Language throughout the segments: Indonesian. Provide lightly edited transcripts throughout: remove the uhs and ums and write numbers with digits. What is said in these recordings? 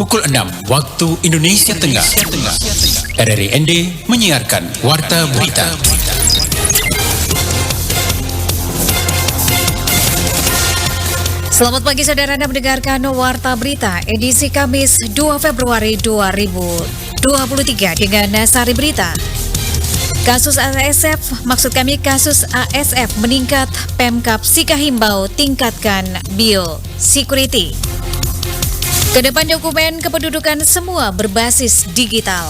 Pukul 6 waktu Indonesia Tengah. RRI ND menyiarkan Warta Berita. Selamat pagi saudara, Anda mendengarkan Warta Berita edisi Kamis 2 Februari 2023 dengan Sari Berita. Kasus ASF, maksud kami kasus ASF meningkat, Pemkab Sika himbau tingkatkan biosecurity. Kedepan dokumen kependudukan semua berbasis digital.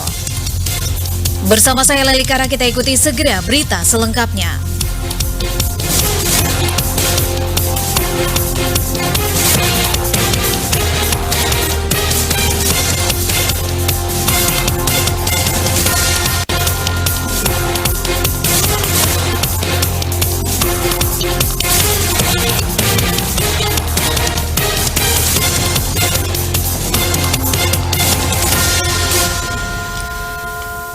Bersama saya Leli Kara, kita ikuti segera berita selengkapnya.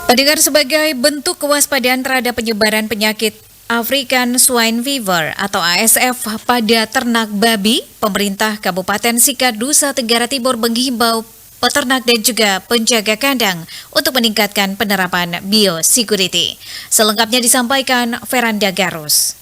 Pendengar, sebagai bentuk kewaspadaan terhadap penyebaran penyakit African Swine Fever atau ASF pada ternak babi, pemerintah Kabupaten Sika, Nusa Tenggara Timur menghimbau peternak dan juga penjaga kandang untuk meningkatkan penerapan biosecurity. Selengkapnya disampaikan Veranda Garus.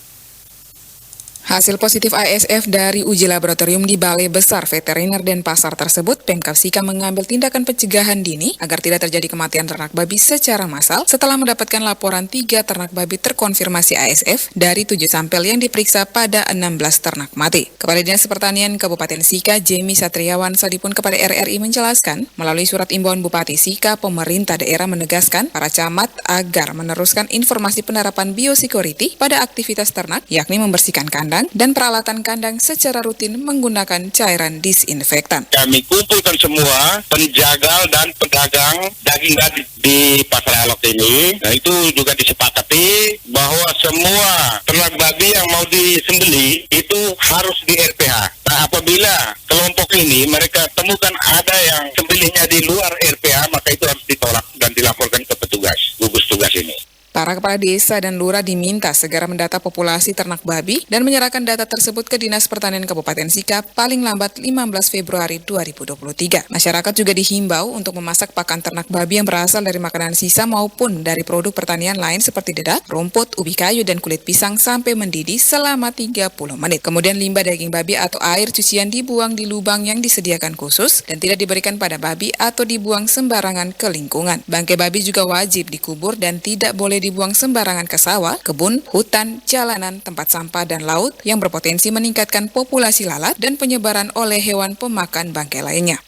Hasil positif ASF dari uji laboratorium di Balai Besar Veteriner Denpasar tersebut, Pemkab Sika mengambil tindakan pencegahan dini agar tidak terjadi kematian ternak babi secara massal setelah mendapatkan laporan 3 ternak babi terkonfirmasi ASF dari 7 sampel yang diperiksa pada 16 ternak mati. Kepala Dinas Pertanian Kabupaten Sika, Jemi Satriawan Sadipun kepada RRI menjelaskan, melalui surat imbauan Bupati Sika, pemerintah daerah menegaskan para camat agar meneruskan informasi penerapan biosecurity pada aktivitas ternak, yakni membersihkan kandang dan peralatan kandang secara rutin menggunakan cairan disinfektan. Kami kumpulkan semua penjagal dan pedagang daging babi di Pasar Alok ini. Nah, itu juga disepakati bahwa semua ternak babi yang mau disembelih itu harus di RPH. Nah, apabila kelompok ini mereka temukan ada yang sembelihnya di luar RPH, maka itu harus ditolak dan dilaporkan ke petugas, gugus tugas ini. Para kepala desa dan lurah diminta segera mendata populasi ternak babi dan menyerahkan data tersebut ke Dinas Pertanian Kabupaten Sika paling lambat 15 Februari 2023. Masyarakat juga dihimbau untuk memasak pakan ternak babi yang berasal dari makanan sisa maupun dari produk pertanian lain seperti dedak, rumput, ubi kayu, dan kulit pisang sampai mendidih selama 30 menit. Kemudian limbah daging babi atau air cucian dibuang di lubang yang disediakan khusus dan tidak diberikan pada babi atau dibuang sembarangan ke lingkungan. Bangkai babi juga wajib dikubur dan tidak boleh dibuang sembarangan ke sawah, kebun, hutan, jalanan, tempat sampah, dan laut yang berpotensi meningkatkan populasi lalat dan penyebaran oleh hewan pemakan bangkai lainnya.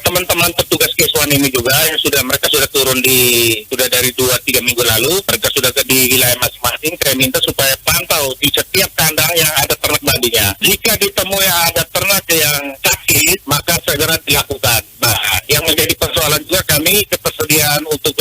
Teman-teman petugas kesuan ini juga yang mereka sudah turun sudah dari 2-3 minggu lalu, mereka sudah di wilayah masing-masing. Saya minta supaya pantau di setiap kandang yang ada ternak babinya. Jika ditemui ada ternak yang sakit, maka segera dilakukan. Nah, yang menjadi persoalan juga kami ketersediaan untuk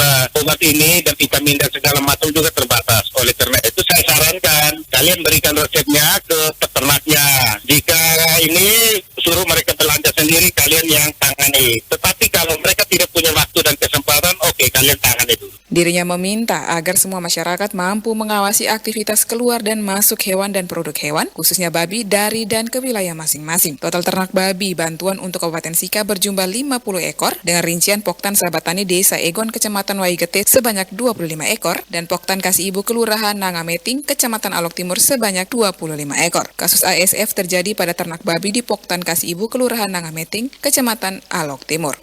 obat ini dan vitamin dan segala macam juga terbatas. Oleh karena itu saya sarankan kalian berikan resepnya ke peternaknya. Jika ini suruh mereka belanja sendiri, kalian yang tangani. Tetapi kalau mereka tidak punya waktu dan kesempatan, oke, kalian tangani dulu. Dirinya meminta agar semua masyarakat mampu mengawasi aktivitas keluar dan masuk hewan dan produk hewan, khususnya babi, dari dan ke wilayah masing-masing. Total ternak babi bantuan untuk Kabupaten Sika berjumlah 50 ekor, dengan rincian Poktan Sahabat Tani Desa Egon, Kecamatan Waigete sebanyak 25 ekor, dan Poktan Kasih Ibu Kelurahan Nangameting, Kecamatan Alok Timur sebanyak 25 ekor. Kasus ASF terjadi pada ternak babi di Poktan Kasih Ibu Kelurahan Nangameting, Kecamatan Alok Timur.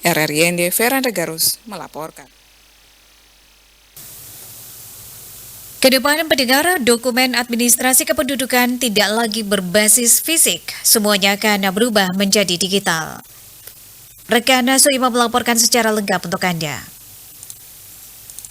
RRI ND Veranda Garus melaporkan. Kedepan pendengar, dokumen administrasi kependudukan tidak lagi berbasis fisik, semuanya akan berubah menjadi digital. Rekan Soima melaporkan secara lengkap untuk Anda.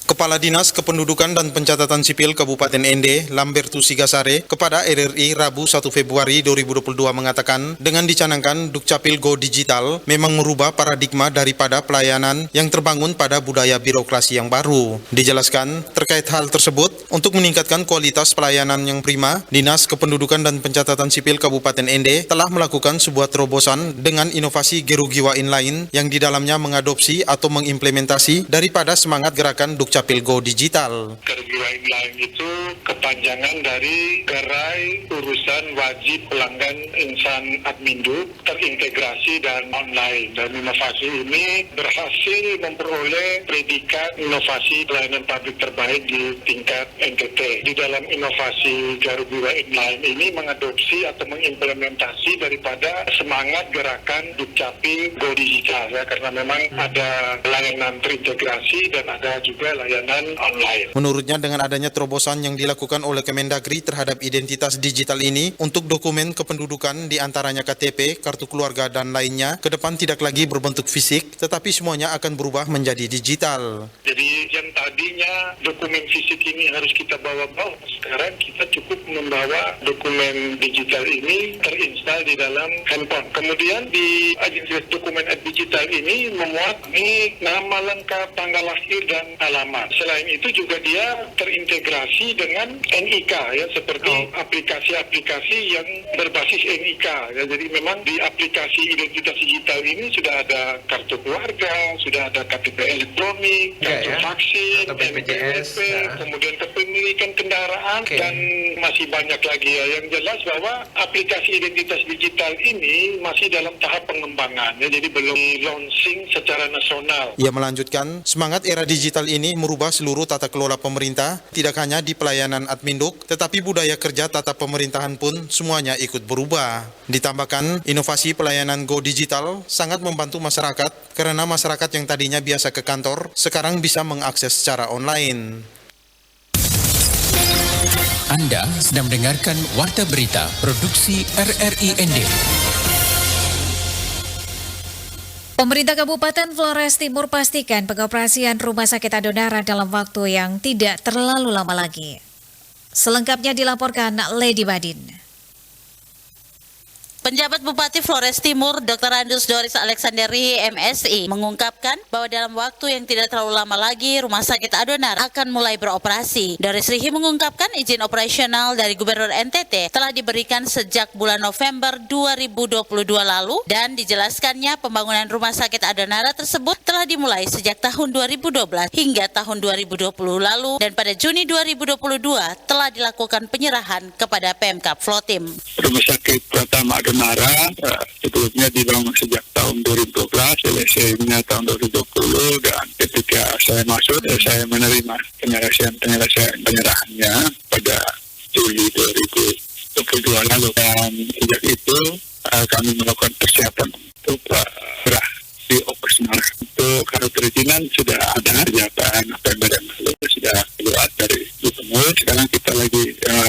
Kepala Dinas Kependudukan dan Pencatatan Sipil Kabupaten ND, Lambertus Sigasare, kepada RRI Rabu 1 Februari 2022 mengatakan, dengan dicanangkan Dukcapil Go Digital memang merubah paradigma daripada pelayanan yang terbangun pada budaya birokrasi yang baru. Dijelaskan, terkait hal tersebut, untuk meningkatkan kualitas pelayanan yang prima, Dinas Kependudukan dan Pencatatan Sipil Kabupaten ND telah melakukan sebuah terobosan dengan inovasi Gerugiwa Inline yang di dalamnya mengadopsi atau mengimplementasi daripada semangat gerakan Dukcapil Go Digital. Gerugiwa Inline itu kepanjangan dari Gerai Urusan Wajib Pelanggan Insan Adminduk terintegrasi dan online. Dan inovasi ini berhasil memperoleh predikat inovasi pelayanan publik terbaik di tingkat NTT. Di dalam inovasi Garuda Inline ini mengadopsi atau mengimplementasi daripada semangat gerakan Dukcapil Go Digital ya, karena memang ada layanan terintegrasi dan ada juga layanan online. Menurutnya dengan adanya terobosan yang dilakukan oleh Kemendagri terhadap identitas digital ini untuk dokumen kependudukan diantaranya KTP, kartu keluarga dan lainnya ke depan tidak lagi berbentuk fisik tetapi semuanya akan berubah menjadi digital. Jadi yang tadinya dokumen fisik ini harus kita bawa-bawa, sekarang kita cukup membawa dokumen digital ini terinstal di dalam handphone. Kemudian di dokumen digital ini memuat nama lengkap, tanggal lahir dan alamat. Selain itu juga dia terintegrasi dengan NIK ya, seperti aplikasi-aplikasi yang berbasis NIK ya. Jadi memang di aplikasi identitas digital ini sudah ada kartu keluarga, sudah ada KTP elektronik, kartu vaksin, NPWP, kemudian kepemilikan kendaraan dan masih banyak lagi ya. Yang jelas bahwa aplikasi identitas digital ini masih dalam tahap pengembangan ya, jadi belum launching secara nasional. Ia melanjutkan, semangat era digital ini merubah seluruh tata kelola pemerintah, tidak hanya di pelayanan adminduk, tetapi budaya kerja tata pemerintahan pun semuanya ikut berubah. Ditambahkan, inovasi pelayanan Go Digital sangat membantu masyarakat karena masyarakat yang tadinya biasa ke kantor sekarang bisa mengakses secara online. Anda sedang mendengarkan Warta Berita Produksi RRI ND. Pemerintah Kabupaten Flores Timur pastikan pengoperasian Rumah Sakit Adonara dalam waktu yang tidak terlalu lama lagi. Selengkapnya dilaporkan Lady Badin. Penjabat Bupati Flores Timur, Dr. Andus Doris Alexanderi, MSI, mengungkapkan bahwa dalam waktu yang tidak terlalu lama lagi, Rumah Sakit Adonara akan mulai beroperasi. Doris Rihi mengungkapkan izin operasional dari Gubernur NTT telah diberikan sejak bulan November 2022 lalu dan dijelaskannya pembangunan Rumah Sakit Adonara tersebut telah dimulai sejak tahun 2012 hingga tahun 2020 lalu dan pada Juni 2022 telah dilakukan penyerahan kepada Pemkab Flotim. Rumah sakit pertama Adonara sebelumnya dibangun sejak tahun 2012, selesainya tahun 2020, dan ketika saya masuk, saya menerima penyerahannya pada Juli 2022 lalu, dan sejak itu kami melakukan persiapan untuk serah di operasional. Untuk kartu perizinan sudah ada sejak November yang lalu, sudah keluar dari Gubernur. Sekarang kita lagi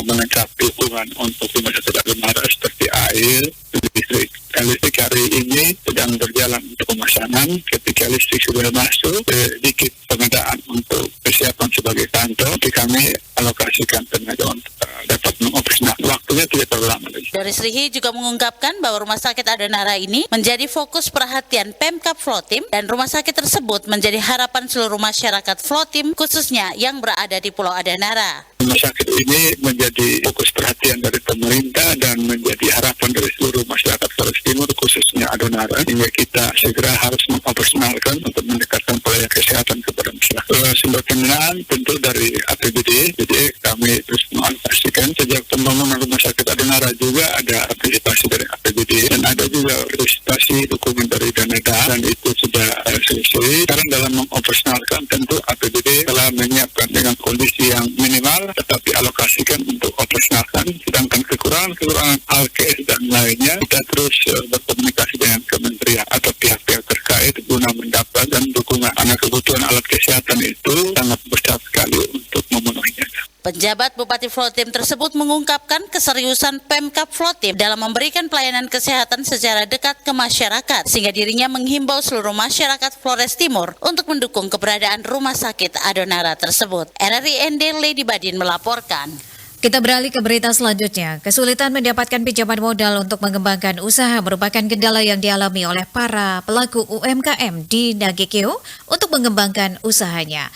melengkapi dukungan untuk Rumah Sakit Adonara seperti air, listrik. Listrik hari ini sedang berjalan untuk pemasangan. Ketika listrik sudah masuk, sedikit pengadaan untuk persiapan sebagai kantor, jadi kami alokasikan tenaga untuk dapat mengoperasional. Waktunya tidak terlalu lama lagi. Doris Rihi juga mengungkapkan bahwa Rumah Sakit Adonara ini menjadi fokus perhatian Pemkab Flotim dan rumah sakit tersebut menjadi harapan seluruh masyarakat Flotim khususnya yang berada di Pulau Adonara. Rumah sakit ini menjadi fokus perhatian dari pemerintah dan menjadi harapan dari seluruh masyarakat Flores Timur khususnya Adonara, hingga kita segera harus mengoperasionalkan untuk mendekatkan pelayanan kesehatan kepada masyarakat. Sumber pendanaan tentu dari APBD, jadi kami terus mengalokasikan. Sejak pembangunan Rumah Sakit Adonara juga ada partisipasi dari APBD dan ada juga partisipasi dukungan dari dana dan itu sudah selesai. Sekarang dalam mengoperasionalkan tentu APBD telah menyiapkan dengan kondisi yang minimal tetapi alokasikan untuk operasionalkan, sedangkan kekurangan alkes dan lainnya kita terus berkomunikasi dengan kementerian atau pihak-pihak terkait guna mendapatkan dukungan. Karena kebutuhan alat kesehatan itu sangat besar sekali untuk memenuhinya. Penjabat Bupati Flotim tersebut mengungkapkan keseriusan Pemkab Flotim dalam memberikan pelayanan kesehatan secara dekat ke masyarakat, sehingga dirinya menghimbau seluruh masyarakat Flores Timur untuk mendukung keberadaan Rumah Sakit Adonara tersebut. RRI ND Lady Badin melaporkan. Kita beralih ke berita selanjutnya. Kesulitan mendapatkan pinjaman modal untuk mengembangkan usaha merupakan kendala yang dialami oleh para pelaku UMKM di Nagekeo untuk mengembangkan usahanya.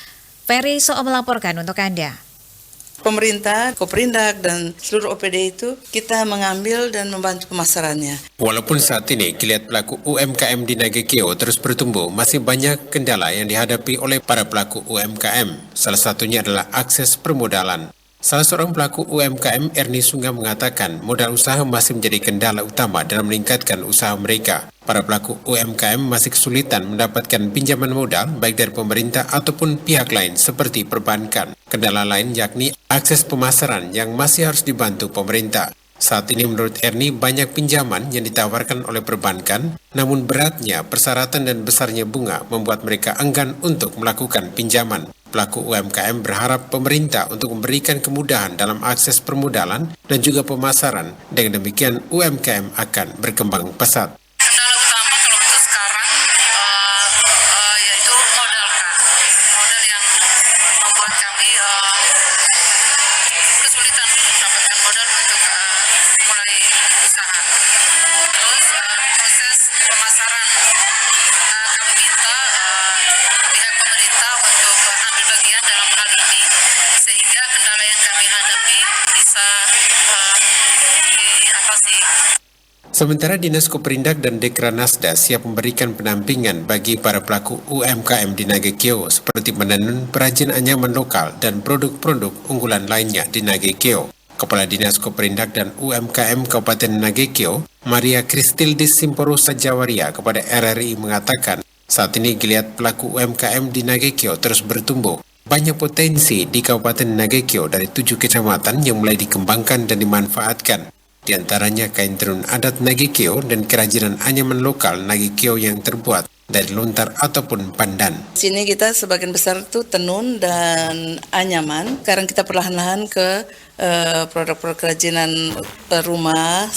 Ferry Soe melaporkan untuk Anda. pemerintah, Koperindak, dan seluruh OPD itu kita mengambil dan membantu pemasarannya. Walaupun saat ini geliat pelaku UMKM di Nagekeo terus bertumbuh, masih banyak kendala yang dihadapi oleh para pelaku UMKM. Salah satunya adalah akses permodalan. Salah seorang pelaku UMKM, Ernie Sunga, mengatakan modal usaha masih menjadi kendala utama dalam meningkatkan usaha mereka. Para pelaku UMKM masih kesulitan mendapatkan pinjaman modal baik dari pemerintah ataupun pihak lain seperti perbankan. Kendala lain yakni akses pemasaran yang masih harus dibantu pemerintah. Saat ini menurut Ernie banyak pinjaman yang ditawarkan oleh perbankan, namun beratnya persyaratan dan besarnya bunga membuat mereka enggan untuk melakukan pinjaman. Pelaku UMKM berharap pemerintah untuk memberikan kemudahan dalam akses permodalan dan juga pemasaran. Dengan demikian UMKM akan berkembang pesat. Kendala utama kalau untuk sekarang yaitu modal yang membuat kami kesulitan untuk mendapatkan modal untuk mulai usaha. Terus proses pemasaran kami minta pihak pemerintah untuk ambil bagian dalam hal ini sehingga kendala yang kami hadapi bisa diatasi. Sementara Dinas Koperindak dan Dekranasda siap memberikan pendampingan bagi para pelaku UMKM di Nagekeo seperti menenun perajin anyaman lokal dan produk-produk unggulan lainnya di Nagekeo. Kepala Dinas Koperindak dan UMKM Kabupaten Nagekeo, Maria Kristildis Simporosa Jawaria kepada RRI mengatakan, saat ini geliat pelaku UMKM di Nagekeo terus bertumbuh. Banyak potensi di Kabupaten Nagekeo dari 7 kecamatan yang mulai dikembangkan dan dimanfaatkan. Di antaranya kain tenun adat Nagekeo dan kerajinan anyaman lokal Nagekeo yang terbuat dari lontar ataupun pandan. Di sini kita sebagian besar itu tenun dan anyaman. Sekarang kita perlahan-lahan ke produk-produk kerajinan rumah,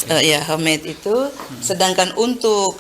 homemade itu. Sedangkan untuk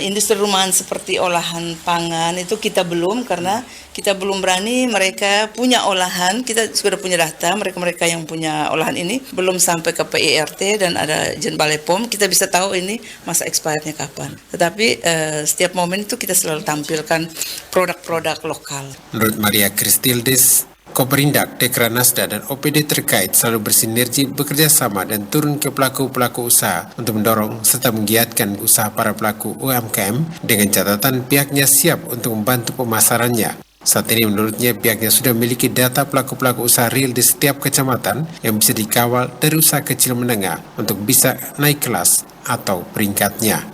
industri rumahan seperti olahan pangan itu kita belum, karena kita belum berani. Mereka punya olahan, kita sudah punya data, mereka yang punya olahan ini belum sampai ke PIRT dan ada izin Balai POM, kita bisa tahu ini masa expirednya kapan. Tetapi setiap momen itu kita selalu tampilkan produk-produk lokal. Menurut Maria Kristildis, Koperindak, Dekranasda, dan OPD terkait selalu bersinergi bekerja sama dan turun ke pelaku-pelaku usaha untuk mendorong serta menggiatkan usaha para pelaku UMKM dengan catatan pihaknya siap untuk membantu pemasarannya. Saat ini menurutnya pihaknya sudah memiliki data pelaku-pelaku usaha real di setiap kecamatan yang bisa dikawal dari usaha kecil menengah untuk bisa naik kelas atau peringkatnya.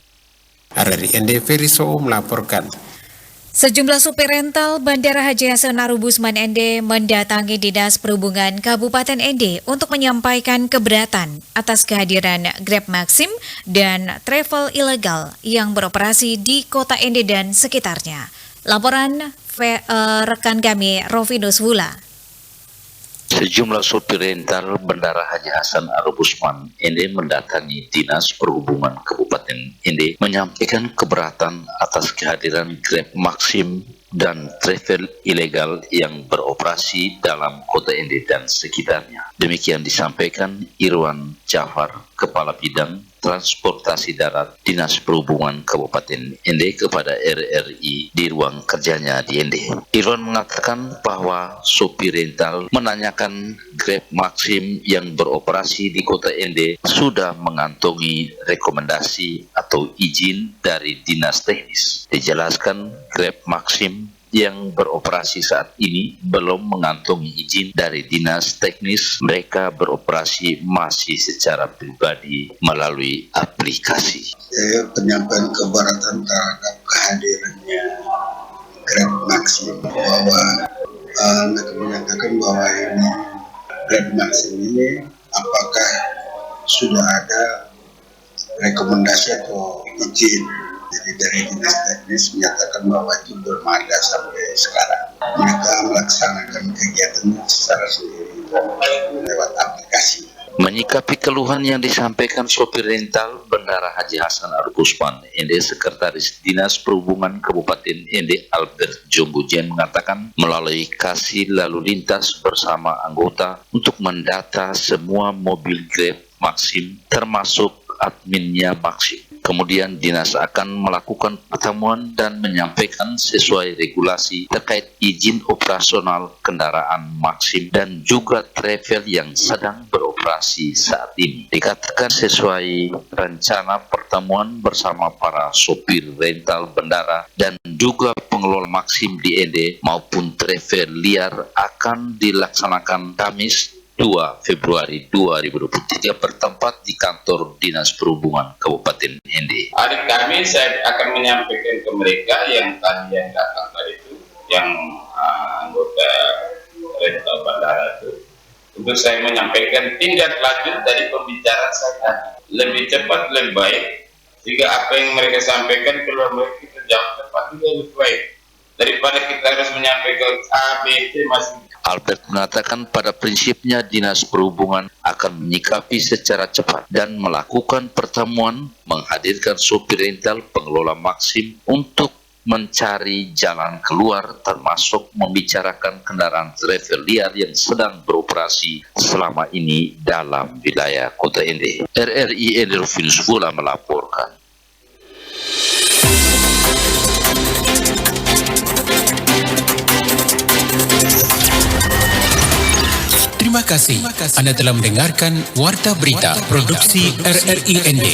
RRI ND Feriso melaporkan. Sejumlah supir rental Bandara Haji Hasan Arubusman ND mendatangi Dinas Perhubungan Kabupaten ND untuk menyampaikan keberatan atas kehadiran Grab Maxim dan travel ilegal yang beroperasi di kota ND dan sekitarnya. Laporan rekan kami Rovinus Wula. Sejumlah sopir rental Bandara Haji Hasan Arubusman ND mendatangi Dinas Perhubungan Kabupaten ND menyampaikan keberatan atas kehadiran Grab Maxim dan travel ilegal yang beroperasi dalam kota ND dan sekitarnya. Demikian disampaikan Irwan Jafar, Kepala Bidang Transportasi Darat Dinas Perhubungan Kabupaten ND kepada RRI di ruang kerjanya di ND. Irwan mengatakan bahwa sopir rental menanyakan Grab Maxim yang beroperasi di kota ND sudah mengantongi rekomendasi atau izin dari Dinas Teknis. Dijelaskan Grab Maxim yang beroperasi saat ini belum mengantongi izin dari Dinas Teknis. Mereka beroperasi masih secara pribadi melalui aplikasi. Penyampaian keberatan terhadap kehadirannya Grab Maxim, bahwa menyatakan bahwa ini Grab Maxim ini apakah sudah ada rekomendasi atau izin. Jadi dari Dinas Teknis menyatakan bahwa itu belum ada sampai sekarang. Mereka melaksanakan kegiatan secara sendiri lewat aplikasi. Menyikapi keluhan yang disampaikan sopir rental Bandara Haji Hasan Arubusman ND, Sekretaris Dinas Perhubungan Kabupaten ND Albert Jombojen mengatakan melalui Kasih Lalu Lintas bersama anggota untuk mendata semua mobil Grab Maxim termasuk adminnya Maxim. Kemudian dinas akan melakukan pertemuan dan menyampaikan sesuai regulasi terkait izin operasional kendaraan Maxim dan juga travel yang sedang beroperasi saat ini. Dikatakan sesuai rencana pertemuan bersama para sopir rental bandara dan juga pengelola Maxim di Ende maupun travel liar akan dilaksanakan Kamis 2 Februari 2023 bertempat di kantor Dinas Perhubungan Kabupaten Ende. Hari kami saya akan menyampaikan ke mereka yang tadi yang datang tadi itu, yang anggota rental bandara itu, untuk saya menyampaikan tindak lanjut dari pembicaraan saya lebih cepat lebih baik, sehingga apa yang mereka sampaikan keluar mereka kita jawab cepat juga lebih baik daripada kita harus menyampaikan A, B, C masing. Albert mengatakan pada prinsipnya Dinas Perhubungan akan menyikapi secara cepat dan melakukan pertemuan menghadirkan sopir rental pengelola Maxim untuk mencari jalan keluar termasuk membicarakan kendaraan travel liar yang sedang beroperasi selama ini dalam wilayah Kota Ende. RRI Ende Rufinus Fula melaporkan. Terima kasih. Anda telah mendengarkan Warta Berita Produksi RRI Ende.